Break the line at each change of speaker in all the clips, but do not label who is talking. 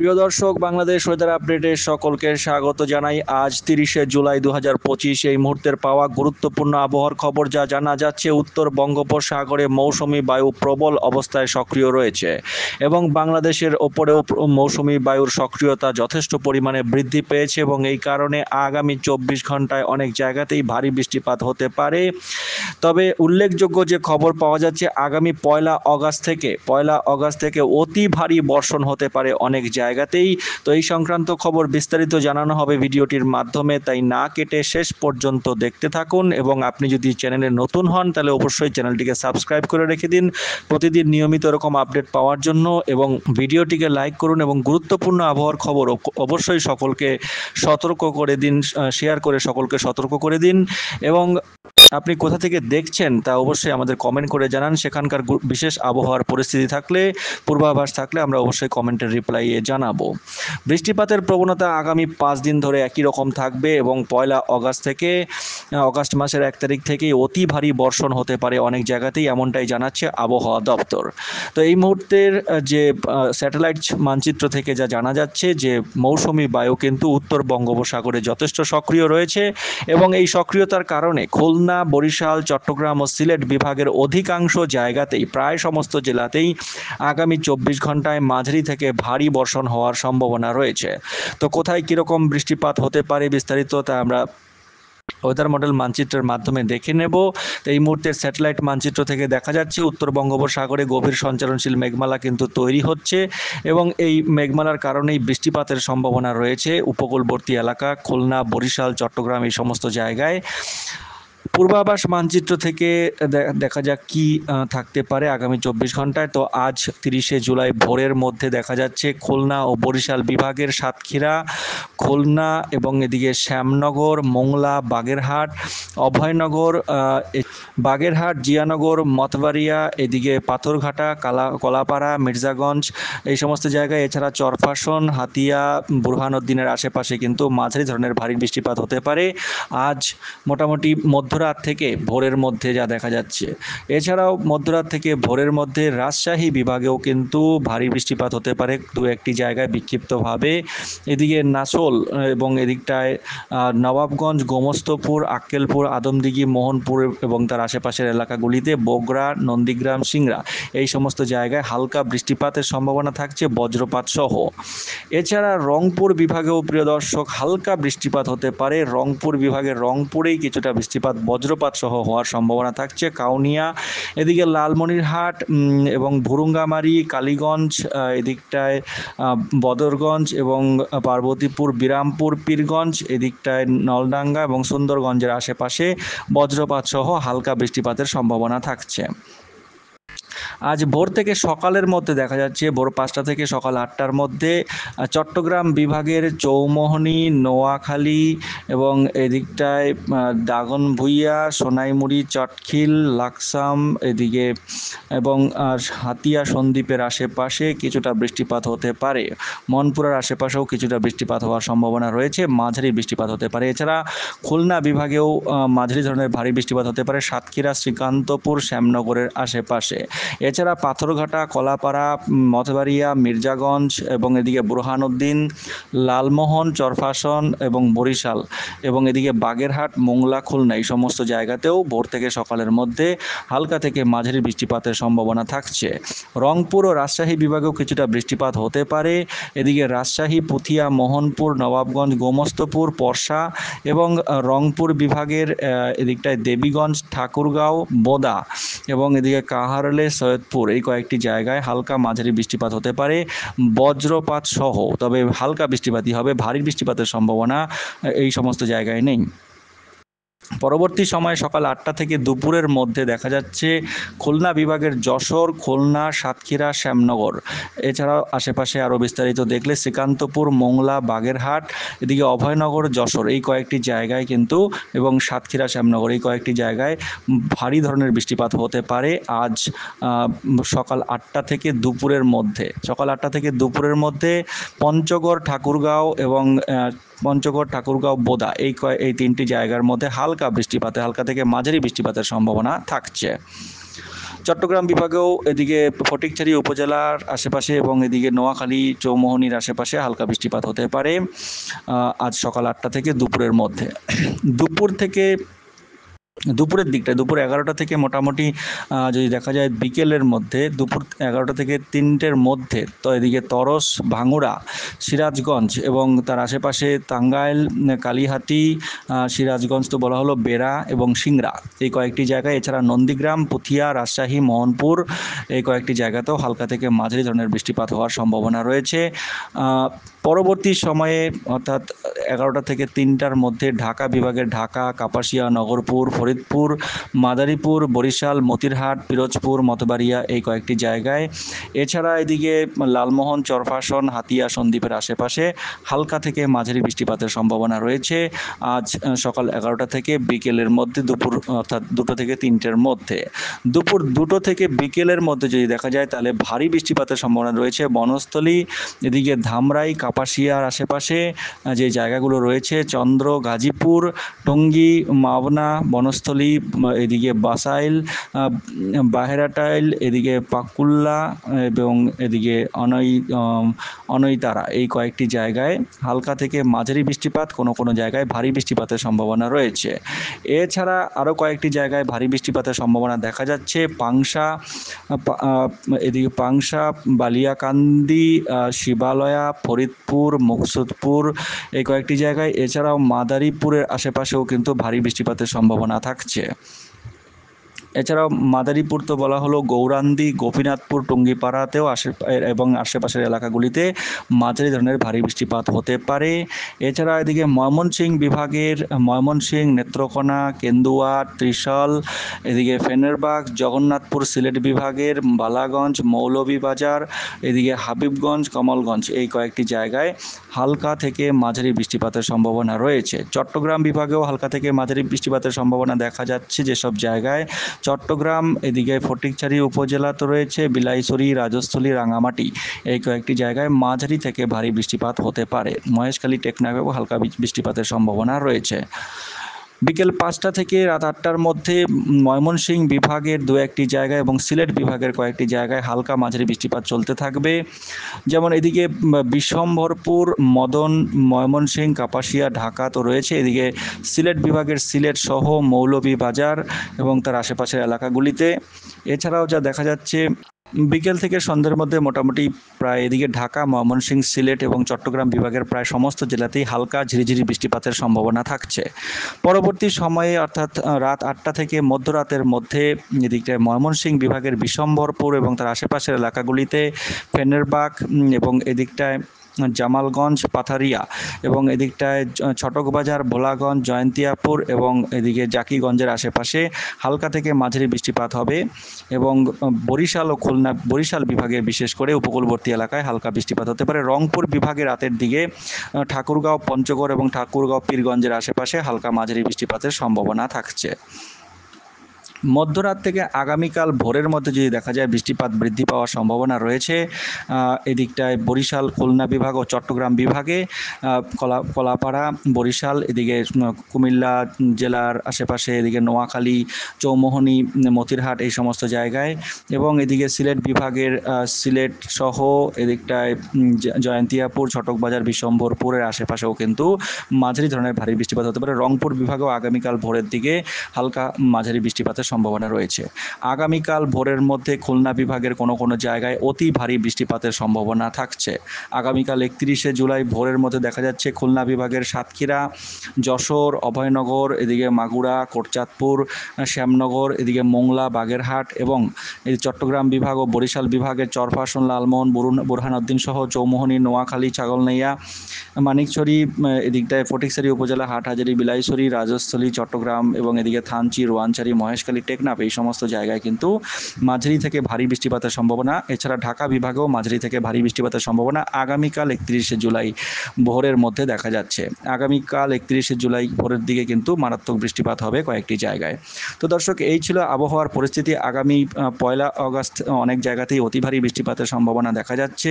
প্রিয় দর্শক, বাংলাদেশ ওয়েদার আপডেটে সকলকে স্বাগত জানাই। আজ 30শে জুলাই 2025 এই মুহূর্তের পাওয়া গুরুত্বপূর্ণ আবহাওয়ার খবর যা জানা যাচ্ছে, উত্তর বঙ্গোপসাগরে মৌসুমি বায়ু প্রবল অবস্থায় সক্রিয় রয়েছে এবং বাংলাদেশের ওপরেও মৌসুমি বায়ুর সক্রিয়তা যথেষ্ট পরিমাণে বৃদ্ধি পেয়েছে এবং এই কারণে আগামী 24 ঘন্টায় অনেক জায়গাতেই ভারী বৃষ্টিপাত হতে পারে। তবে উল্লেখযোগ্য যে খবর পাওয়া যাচ্ছে, আগামী পয়লা আগস্ট থেকে অতি ভারী বর্ষণ হতে পারে অনেক জায়গাতেই। তো এই সংক্রান্ত খবর বিস্তারিত জানানো হবে ভিডিওটির মাধ্যমে, তাই না কেটে শেষ পর্যন্ত দেখতে থাকুন। এবং আপনি যদি চ্যানেলে নতুন হন তাহলে অবশ্যই চ্যানেলটিকে সাবস্ক্রাইব করে রেখে দিন প্রতিদিন নিয়মিত এরকম আপডেট পাওয়ার জন্য, এবং ভিডিওটিকে লাইক করুন এবং গুরুত্বপূর্ণ আবহাওয়ার খবর অবশ্যই সকলকে সতর্ক করে দিন, শেয়ার করে সকলকে সতর্ক করে দিন। এবং আপনি কোথা থেকে দেখছেন তা অবশ্যই আমাদের কমেন্ট করে জানান। সেখানকার বিশেষ আবহাওয়ার পরিস্থিতি থাকলে, পূর্বাভাস থাকলে আমরা অবশ্যই কমেন্টের রিপ্লাইয়ে জানাবো। বৃষ্টিপাতের প্রবণতা আগামী 5 দিন ধরে একই রকম থাকবে এবং পয়লা আগস্ট মাসের 1 তারিখ থেকেই অতি ভারী বর্ষণ হতে পারে অনেক জায়গাতেই, এমনটাই জানাচ্ছে আবহাওয়া দপ্তর। তো এই মুহূর্তের যে স্যাটেলাইট মানচিত্র থেকে যা জানা যাচ্ছে যে মৌসুমি বায়ু কিন্তু উত্তর বঙ্গোপসাগরে যথেষ্ট সক্রিয় রয়েছে এবং এই সক্রিয়তার কারণে খুলনা, বরিশাল, চট্টগ্রাম ও সিলেট বিভাগের অধিকাংশ জায়গাতেই, প্রায় সমস্ত জেলাতেই আগামী 24 ঘন্টায় মাঝারি থেকে ভারী বর্ষণ হওয়ার সম্ভাবনা রয়েছে। তো কোথায় কীরকম বৃষ্টিপাত হতে পারে বিস্তারিত তা আমরা ওয়েদার মডেল মানচিত্রের মাধ্যমে দেখে নেব। এই মুহূর্তের স্যাটেলাইট মানচিত্র থেকে দেখা যাচ্ছে উত্তর বঙ্গোপসাগরে গভীর সঞ্চারণশীল মেঘমালা কিন্তু তৈরি হচ্ছে এবং এই মেঘমালার কারণেই বৃষ্টিপাতের সম্ভাবনা রয়েছে উপকূলবর্তী এলাকা, খুলনা, বরিশাল, চট্টগ্রাম এই সমস্ত জায়গায়। পূর্বাভাস মানচিত্র থেকে দেখা যাক কি থাকতে পারে আগামী 24 ঘন্টায়। তো আজ 30শে জুলাই ভোরের মধ্যে দেখা যাচ্ছে খুলনা ও বরিশাল বিভাগের সাতক্ষীরা, খুলনা এবং এদিকে শ্যামনগর, মোংলা, বাগেরহাট, অভয়নগর, বাগেরহাট, জিয়ানগর, মতবাড়িয়া, এদিকে পাথরঘাটা, কলাপাড়া, মির্জাগঞ্জ এই সমস্ত জায়গায়, এছাড়া চরফাশন, হাতিয়া, বুরহানুদ্দিনের আশেপাশে কিন্তু মাঝারি ধরনের ভারী বৃষ্টিপাত হতে পারে আজ মোটামুটি মধ্যরাত থেকে ভোরের মধ্যে যা দেখা যাচ্ছে। এছাড়াও মধ্যরাত থেকে ভোরের মধ্যে রাজশাহী বিভাগেও কিন্তু ভারী বৃষ্টিপাত হতে পারে দু একটি জায়গায় বিক্ষিপ্তভাবে। এদিকে নাসোল এবং এদিকটায় নবাবগঞ্জ, গোমস্তপুর, আক্কেলপুর, আদমদিঘি, মোহনপুর এবং তার আশেপাশের এলাকাগুলিতে, বগুড়া, নন্দীগ্রাম, সিংড়া এই সমস্ত জায়গায় হালকা বৃষ্টিপাতের সম্ভাবনা থাকছে বজ্রপাত সহ। এছাড়া রংপুর বিভাগেও প্রিয় দর্শক হালকা বৃষ্টিপাত হতে পারে। রংপুর বিভাগের রংপুরেই কিছুটা বৃষ্টিপাত বজ্রপাত সহ হওয়ার সম্ভাবনা থাকছে। কাউনিয়া, এদিকে লালমনিরহাট এবং ভুরুঙ্গামারি, কালীগঞ্জ, এদিকটায় বদরগঞ্জ এবং পার্বতীপুর, বিরামপুর, পীরগঞ্জ, এদিকটায় নলডাঙ্গা এবং সুন্দরগঞ্জের আশেপাশে বজ্রপাত সহ হালকা বৃষ্টিপাতের সম্ভাবনা থাকছে। আজ ভোর থেকে সকালের মধ্যে দেখা যাচ্ছে, ভোর 5টা থেকে সকাল 8টার মধ্যে চট্টগ্রাম বিভাগের চৌমোহনী, নোয়াখালী এবং এদিকটায় দাগনভূঞা, সোনাইমুড়ি, চটখিল, লাকসাম এদিকে এবং হাতিয়া সন্দ্বীপের আশেপাশে কিছুটা বৃষ্টিপাত হতে পারে। মনপুরার আশেপাশেও কিছুটা বৃষ্টিপাত হওয়ার সম্ভাবনা রয়েছে, মাঝারি বৃষ্টিপাত হতে পারে। এছাড়া খুলনা বিভাগেও মাঝারি ধরনের ভারী বৃষ্টিপাত হতে পারে সাতক্ষীরা, শ্রীকান্তপুর, শ্যামনগরের আশেপাশে। এছাড়া পাথরঘাটা, কলাপাড়া, মতবাড়িয়া, মির্জাগঞ্জ এবং এদিকে বুরহানুদ্দিন, লালমোহন, চরফাশন এবং বরিশাল এবং এদিকে বাগেরহাট, মোংলা, খুলনা এই সমস্ত জায়গাতেও ভোর থেকে সকালের মধ্যে হালকা থেকে মাঝারি বৃষ্টিপাতের সম্ভাবনা থাকছে। রংপুর ও রাজশাহী বিভাগেও কিছুটা বৃষ্টিপাত হতে পারে। এদিকে রাজশাহী, পুথিয়া, মোহনপুর, নবাবগঞ্জ, গোমস্তপুর, পরশা এবং রংপুর বিভাগের এদিকটায় দেবীগঞ্জ, ঠাকুরগাঁও, বোদা এবং এদিকে কাহারলে, সৈয়দপুর এই কয়েকটি জায়গায় হালকা মাঝারি বৃষ্টিপাত হতে পারে বজ্রপাত সহ। তবে হালকা বৃষ্টিপাতই হবে, ভারী বৃষ্টিপাতের সম্ভাবনা এই সমস্ত জায়গায় নেই। পরবর্তী সময়ে সকাল 8টা থেকে দুপুরের মধ্যে দেখা যাচ্ছে খুলনা বিভাগের যশোর, খুলনা, সাতক্ষীরা, শ্যামনগর, এছাড়াও আশেপাশে আরও বিস্তারিত দেখলে শ্রীকান্তপুর, মোংলা, বাগেরহাট, এদিকে অভয়নগর, যশোর এই কয়েকটি জায়গায় কিন্তু এবং সাতক্ষীরা, শ্যামনগর এই কয়েকটি জায়গায় ভারী ধরনের বৃষ্টিপাত হতে পারে আজ সকাল 8টা থেকে দুপুরের মধ্যে। পঞ্চগড়, ঠাকুরগাঁও এবং বোদা এই তিনটি জায়গার মধ্যে হালকা থেকে মাঝারি বৃষ্টিপাতের সম্ভাবনা থাকছে। চট্টগ্রাম বিভাগেও এদিকে ফটিকছড়ি উপজেলার আশেপাশে এবং এদিকে নোয়াখালী চৌমোহনীর আশেপাশে হালকা বৃষ্টিপাত হতে পারে আজ সকাল 8টা থেকে দুপুরের মধ্যে। দুপুরের দিকটা দুপুর 11টা থেকে মোটামুটি যদি দেখা যায় বিকেলের মধ্যে দুপুর 11টা থেকে 3টের মধ্যে তো এদিকে তরস, ভাঙুড়া, সিরাজগঞ্জ এবং তার আশেপাশে টাঙ্গাইল, কালিহাতী, সিরাজগঞ্জ তো বলা হলো, বেড়া এবং সিংড়া এই কয়েকটি জায়গায়, এছাড়া নন্দীগ্রাম, পুথিয়া, রাজশাহী, মোহনপুর এই কয়েকটি জায়গাতেও হালকা থেকে মাঝারি ধরনের বৃষ্টিপাত হওয়ার সম্ভাবনা রয়েছে। পরবর্তী সময়ে অর্থাৎ 11টা থেকে 3টার মধ্যে ঢাকা বিভাগের ঢাকা, কাপাসিয়া, নগরপুর, ফরিদপুর, মাদারীপুর, বরিশাল, মতিরহাট, পিরোজপুর, মতবাড়িয়া এই কয়েকটি জায়গায়, এছাড়া এদিকে লালমোহন, চরফাশন, হাতিয়া, সন্দ্বীপের আশেপাশে হালকা থেকে মাঝারি বৃষ্টিপাতের সম্ভাবনা রয়েছে আজ সকাল 11টা থেকে বিকেলের মধ্যে, দুপুর অর্থাৎ 2টো থেকে 3টের মধ্যে। দুপুর 2টো থেকে বিকেলের মধ্যে যদি দেখা যায় তাহলে ভারী বৃষ্টিপাতের সম্ভাবনা রয়েছে বনস্থলী, এদিকে ধামরাই, কাপাসিয়ার আশেপাশে যে জায়গাগুলো রয়েছে, চন্দ্র, গাজীপুর, টঙ্গী, মাওনা, বনস্থলী, এদিকে বাসাইল, বাহেরাটাইল, এদিকে পাকুল্লা এবং এদিকে অনৈতারা এই কয়েকটি জায়গায় হালকা থেকে মাঝারি বৃষ্টিপাত, কোনো কোনো জায়গায় ভারী বৃষ্টিপাতের সম্ভাবনা রয়েছে। এছাড়া আরও কয়েকটি জায়গায় ভারী বৃষ্টিপাতের সম্ভাবনা দেখা যাচ্ছে পাংশা, এদিকে পাংশা, বালিয়াকান্দি, শিবালয়া, ফরিদপুর, মুকসুদপুর এই কয়েকটি জায়গায়, এছাড়াও মাদারীপুরের আশেপাশেও কিন্তু ভারী বৃষ্টিপাতের সম্ভাবনা থাকছে। এছাড়াও মাদারীপুর তো বলা হলো, গৌরান্দি, গোপীনাথপুর, টুঙ্গিপাড়াতেও এবং আশেপাশের এলাকাগুলিতে মাঝারি ধরনের ভারী বৃষ্টিপাত হতে পারে। এছাড়া এদিকে ময়মনসিংহ বিভাগের ময়মনসিংহ, নেত্রকোনা, কেন্দুয়া, ত্রিশাল, এদিকে ফেনেরবাগ, জগন্নাথপুর সিলেট বিভাগের বালাগঞ্জ, মৌলভীবাজার, এদিকে হাবিবগঞ্জ, কমলগঞ্জ এই কয়েকটি জায়গায় হালকা থেকে মাঝারি বৃষ্টিপাতের সম্ভাবনা রয়েছে। চট্টগ্রাম বিভাগেও হালকা থেকে মাঝারি বৃষ্টিপাতের সম্ভাবনা দেখা যাচ্ছে যেসব জায়গায়, চট্টগ্রাম, এদিকে ফটিকছড়ি উপজেলা তো রয়েছে, বিলাইছড়ি, রাজস্থলী, রাঙামাটি এই কয়েকটি জায়গায় মাঝারি থেকে ভারী বৃষ্টিপাত হতে পারে। মহেশখালী, টেকনাফেও হালকা বৃষ্টিপাতের সম্ভাবনা রয়েছে। বিকেল 5টা থেকে রাত 8টার মধ্যে ময়মনসিংহ বিভাগের 2-1টি জায়গায় এবং সিলেট বিভাগের কয়েকটি জায়গায় হালকা মাঝারি বৃষ্টিপাত চলতে থাকবে। যেমন এদিকে বিশ্বম্ভরপুর, মদন, ময়মনসিংহ, কাপাসিয়া, ঢাকা তো রয়েছে, এদিকে সিলেট বিভাগের সিলেট সহ মৌলভীবাজার এবং তার আশেপাশের এলাকাগুলিতে। এছাড়াও যা দেখা যাচ্ছে বিকেল থেকে সন্ধ্যের মধ্যে মোটামুটি প্রায় এদিকে ঢাকা, ময়মনসিংহ, সিলেট এবং চট্টগ্রাম বিভাগের প্রায় সমস্ত জেলাতেই হালকা ঝিরিঝিরি বৃষ্টিপাতের সম্ভাবনা থাকছে। পরবর্তী সময়ে অর্থাৎ রাত 8টা থেকে মধ্যরাতের মধ্যে এদিকটায় ময়মনসিংহ বিভাগের বিশ্বম্ভরপুর এবং তার আশেপাশের এলাকাগুলিতে, ফেনেরবাগ এবং এদিকটায় জামালগঞ্জ, পাথারিয়া এবং এদিকটায় ছটকবাজার, ভোলাগঞ্জ, জয়ন্তিয়াপুর এবং এদিকে জাকিগঞ্জের আশেপাশে হালকা থেকে মাঝারি বৃষ্টিপাত হবে এবং বরিশাল ও খুলনা, বরিশাল বিভাগে বিশেষ করে উপকূলবর্তী এলাকায় হালকা বৃষ্টিপাত হতে পারে। রংপুর বিভাগে রাতের দিকে ঠাকুরগাঁও, পঞ্চগড় এবং ঠাকুরগাঁও, পীরগঞ্জের আশেপাশে হালকা মাঝারি বৃষ্টিপাতের সম্ভাবনা থাকছে। মধ্যরাত থেকে আগামীকাল ভোরের মধ্যে যদি দেখা যায় বৃষ্টিপাত বৃদ্ধি পাওয়ার সম্ভাবনা রয়েছে এদিকটায় বরিশাল, খুলনা বিভাগ ও চট্টগ্রাম বিভাগে, কলাপাড়া, বরিশাল, এদিকে কুমিল্লা জেলার আশেপাশে, এদিকে নোয়াখালী, চৌমোহনী, মতিরহাট এই সমস্ত জায়গায় এবং এদিকে সিলেট বিভাগের সিলেট সহ এদিকটায় জয়ন্তিয়াপুর, ছটকবাজার, বিশ্বম্ভরপুরের আশেপাশেও কিন্তু মাঝারি ধরনের ভারী বৃষ্টিপাত হতে পারে। রংপুর বিভাগেও আগামীকাল ভোরের দিকে হালকা মাঝারি বৃষ্টিপাতের সম্ভাবনা রয়েছে। আগামীকাল ভোরের মধ্যে খুলনা বিভাগের কোনো কোনো জায়গায় অতি ভারী বৃষ্টিপাতের সম্ভাবনা থাকছে। আগামীকাল 31শে জুলাই ভোরের মধ্যে দেখা যাচ্ছে খুলনা বিভাগের সাতক্ষীরা, যশোর, অভয়নগর, এদিকে মাগুরা, কোটচাঁদপুর, শ্যামনগর, এদিকে মোংলা, বাগেরহাট এবং এই চট্টগ্রাম বিভাগ ও বরিশাল বিভাগের চরফাশন, লালমোহন, বুরহানুদ্দিন সহ চৌমোহনী, নোয়াখালী, ছাগলনাইয়া, মানিকছড়ি, এদিকটায় ফটিকছড়ি উপজেলা, হাটহাজারী, বিলাইছড়ি, রাজস্থলী, চট্টগ্রাম এবং এদিকে থানচি, রোয়াঞ্চারি, মহেশখালী, টেকনাফ এই সমস্ত জায়গায় কিন্তু মাঝারি থেকে ভারী বৃষ্টিপাতের সম্ভাবনা। এছাড়া ঢাকা বিভাগেও মাঝারি থেকে ভারী বৃষ্টিপাতের সম্ভাবনা আগামীকাল 31শে জুলাই ভোরের মধ্যে দেখা যাচ্ছে। আগামীকাল 31শে জুলাই ভোরের দিকে কিন্তু মারাত্মক বৃষ্টিপাত হবে কয়েকটি জায়গায়। তো দর্শক, এই ছিল আবহাওয়ার পরিস্থিতি। আগামী 1 আগস্ট অনেক জায়গাতেই অতি ভারী বৃষ্টিপাতের সম্ভাবনা দেখা যাচ্ছে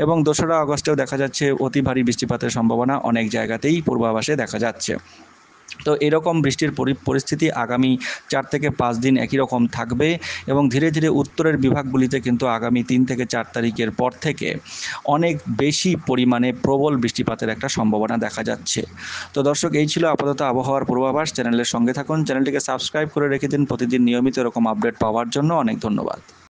এবং 2রা আগস্টেও দেখা যাচ্ছে অতি ভারী বৃষ্টিপাতের সম্ভাবনা অনেক জায়গাতেই পূর্বাভাসে দেখা যাচ্ছে। তো এরকম বৃষ্টির পরিস্থিতি আগামী 4 থেকে 5 দিন একই রকম থাকবে এবং ধীরে ধীরে উত্তরের বিভাগগুলিতে কিন্তু আগামী 3 থেকে 4 তারিখের পর থেকে অনেক বেশি পরিমাণে প্রবল বৃষ্টিপাতের একটা সম্ভাবনা দেখা যাচ্ছে। তো দর্শক, এই ছিল আপাতত আবহাওয়ার পূর্বাভাস। চ্যানেলের সঙ্গে থাকুন, চ্যানেলটিকে সাবস্ক্রাইব করে রেখে দিন প্রতিদিন নিয়মিত এরকম আপডেট পাওয়ার জন্য। অনেক ধন্যবাদ।